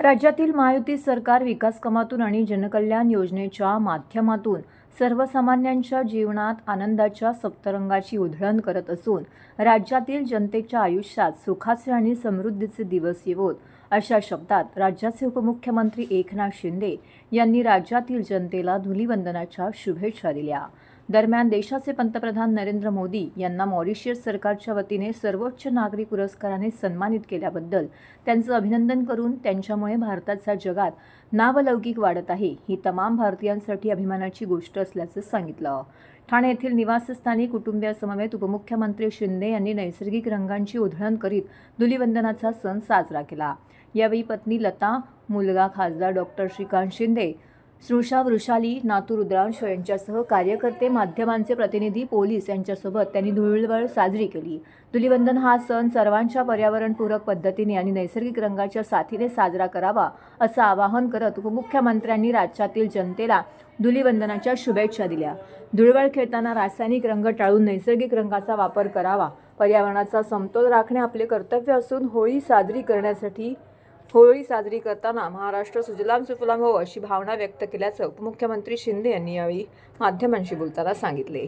राज्यातील महायुती सरकार विकासकामातून आणि जनकल्याण योजनेच्या माध्यमातून सर्वसामान्यांच्या जीवनात आनंदाच्या सप्तरंगाची उधळण करत असून राज्यातील जनतेच्या आयुष्यात सुखाचे आणि समृद्धीचे दिवस येवोत अशा शब्दात राज्याचे उपमुख्यमंत्री एकनाथ शिंदे यांनी राज्यातील जनतेला धुलीवंदनाच्या शुभेच्छा दिल्या। दरम्यान देशाचे पंतप्रधान नरेंद्र मोदी यांना मॉरिशस सरकारच्या वतीने सर्वोच्च नागरी पुरस्काराने सन्मानित केल्याबद्दल त्यांचं अभिनंदन करून त्यांच्यामुळे भारताचा जगात नावलौकिक वाढत आहे ही तमाम भारतीयांसाठी अभिमानाची गोष्ट असल्याचं सांगितलं। ठाणे येथील निवासस्थानी कुटुंबियासमवेत उपमुख्यमंत्री शिंदे यांनी नैसर्गिक रंगांची उधळण करीत धुलीवंदनाचा सण साजरा केला। यावेळी पत्नी लता, मुलगा खासदार डॉक्टर श्रीकांत शिंदे, स्नुषा वृषाली, नातू रुद्रांश यांच्यासह कार्यकर्ते, माध्यमांचे प्रतिनिधी, पोलीस यांच्यासोबत त्यांनी धुळवड साजरी केली। धुलीवंदन हा सण सर्वांच्या पर्यावरणपूरक पद्धतीने आणि नैसर्गिक रंगाच्या साथीने साजरा करावा असं आवाहन करत उपमुख्यमंत्र्यांनी राज्यातील जनतेला धुलीवंदनाच्या शुभेच्छा दिल्या। धुळवड खेळताना रासायनिक रंग टाळून नैसर्गिक रंगाचा वापर करावा। पर्यावरणाचा समतोल राखणे आपले कर्तव्य असून होळी साजरी करताना महाराष्ट्र सुजलाम सुफलाम हो अशी भावना व्यक्त केल्याचं उपमुख्यमंत्री शिंदे यांनी यावेळी माध्यमांशी बोलताना सांगितले।